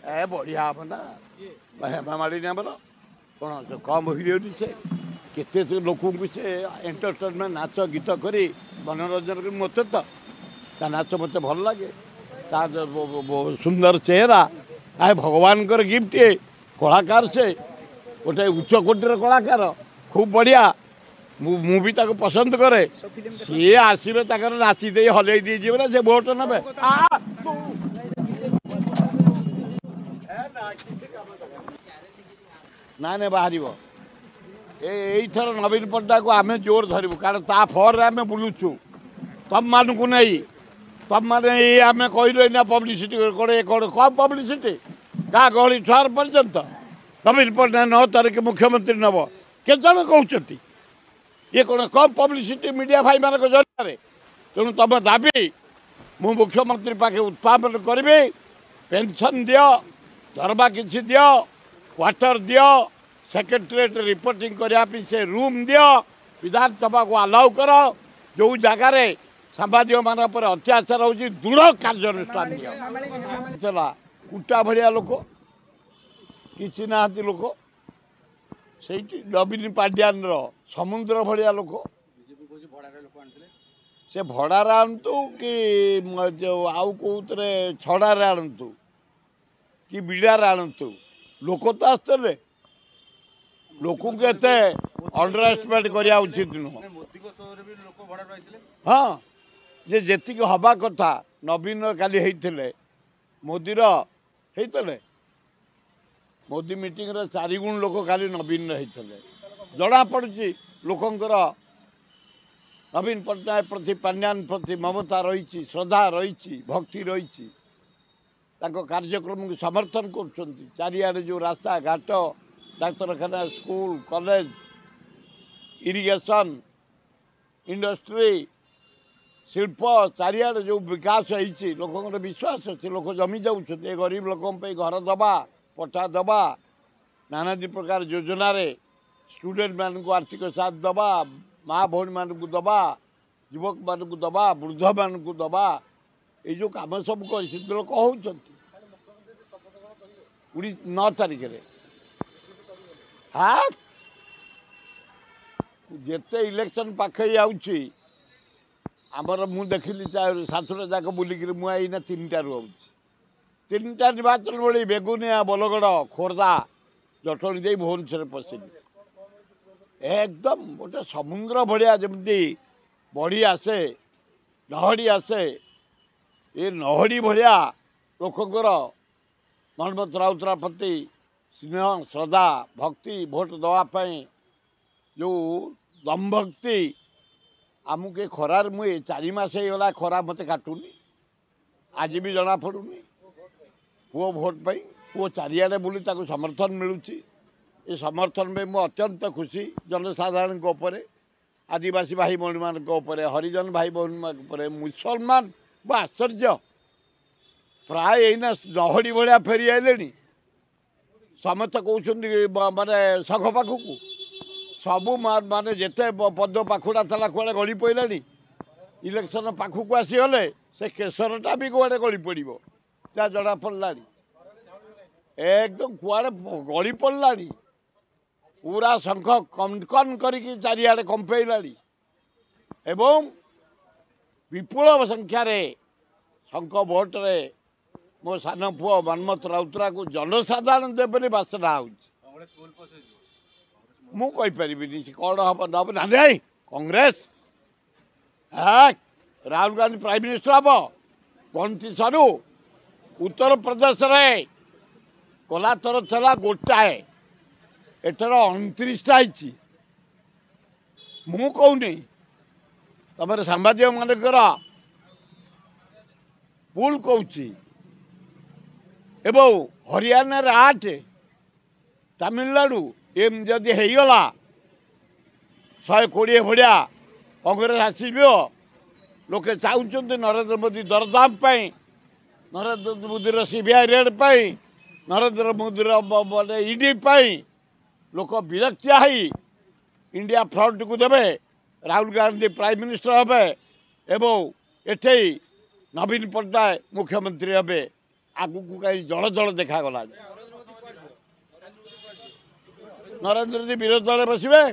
ए बढ़िया हम ना हेमा मालिनी आमर कौन कम हिरोनी से केते लोक से एंटरटेनमेंट नाच गीत कर मनोरंजन कर मत तो ता नाच मत भल लगे ता सुंदर चेहरा आए भगवान गिफ्ट कलाकार से गोटे उच्च कोटीर कलाकार खूब बढ़िया मु भी ताको पसंद करे सी आसवे नाची दे हल दीजिए ना से भोट ने ना ना बाहर एथर नवीन पट्टा को आम जोर धरबू कारण ता फर आम बुलुचु तुम मान को नहीं तुम मैंने आम कहल पब्लिसिटी कौन कम पब्लिसिटी क्या गहली छुआर पर्यंत नवीन पट्टनायक 9 तारिख मुख्यमंत्री नब के जन कहते ये कौन कम पब्लिसिटी मीडिया भाई मान जरिए तेणु तुम दाबी मु मुख्यमंत्री पाखे उत्थापन करी पेंशन दियो दरबा किसी दियो क्वार्टर दियो सेक्रेटेरिएट रिपोर्टिंग करने से रूम दियो विधानसभा को अलाउ कर जो जगार सांबादिक मान अत्याचार हो दृढ़ कार्यानुष्ठान दिला कुटा भाया लोक कि ना लोक से नवीन पांड्यान समुद्र भाया लोक से भड़ार आणतु कि आउ कौरे छड़ार आणतु कि बिड़ार आणतु लोक तो आसते लोक अंडर एस्टिमेट करा उचित नुह हाँ जे जी हवा कथा नवीन काली होते मोदीर होते मोदी मीटिंग 4 गुण लोक काली नवीन होते जना पड़ी लोकंर नवीन पट्टनायक प्रति पांड्यान प्रति ममता रही श्रद्धा रही भक्ति रही कार्यक्रम को समर्थन कर चारिआडे जो रास्ता घाट डाक्तरखाना स्कूल कॉलेज इरिगेशन इंडस्ट्री शिल्प चारिआडे जो विकास होती लोक विश्वास अच्छे लोक जमी जाऊँ गरीब लोक घर दबा पट्टा दबा नानादी प्रकार योजना स्टूडेंट मान को आर्थिक साथ दबा माँ भौणी मान को दबा युवक मान को दबा वृद्ध मान को दबा ये जो कम सब कर लोक हो 9 तारिख हाँ जिते इलेक्शन पाखे आमर मु देखिली 7टा जाक बुलिक मुझे 3टा रू 3टा निर्वाचन बड़ी बेगुनिया बलगड़ खोर्धा जटणी दे भुवनेश्वर पशिली एकदम गोटे समुद्र भाया जमी बढ़ी आसे लहड़ी आसे ये लहड़ी भाया लोकंर मनमत राउतरा प्रति स्नेह श्रद्धा भक्ति भोट दवापाई जो दम भक्ति आमुके खरार मुझे 4 मास होगा खरा मत काटुनी आज भी जना पड़ूनी पुओ भोट पाई पुओ चारिआडे बुली ताको समर्थन मिलूची ये समर्थन में मु अत्यंत खुशी जनसाधारण आदिवासी भाई भौणी मान हरिजन भाई भौणी मान मुसलमान आश्चर्य प्राय यहीना लहड़ी भाया फेरी आइले समस्त कहते माने सघ पाखक सबू माने जिते पद पाखुड़ा था कड़े गड़ी पड़ा इलेक्शन पाखक आसीगले से केसरटा भी कड़े गड़ी पड़ क्या जना पड़ा एकदम कुआड़े गड़ी पड़ा पूरा शंख कन करके चारिआडे कंपेला एवं विपुल संख्यार शंख भोट्रे मो सान पुओ मनमत राउतरा को जनसाधारण देवे बासना होपारि कौन हम नब ना कांग्रेस राहुल गांधी प्राइम मिनिस्टर हम पंथी सरू उत्तर प्रदेश रे गला थर था गोटाए एथर 29टा मु कहूनी तुम सांबादिक मानकर भूल कहूँ एवं हरियाणा 8 तमिलनाडु एम जदि होगला 120 भाया कांग्रेस आसब लोके चाहते नरेंद्र मोदी दरदाम Narendra Modi CBI raid Narendra Modi ED लोक विरक्तिया इंडिया फ्रंट को देवे राहुल गांधी प्राइम मिनिस्टर हे एवं एठे नवीन पट्टनायक मुख्यमंत्री हे ଆଗକୁ କାହିଁ ଜଳ ଜଳ ଦେଖାଗଲା। ନରେନ୍ଦ୍ର ମୋଦି ବିରୋଧୀ ଦଳରେ ବସିବେ।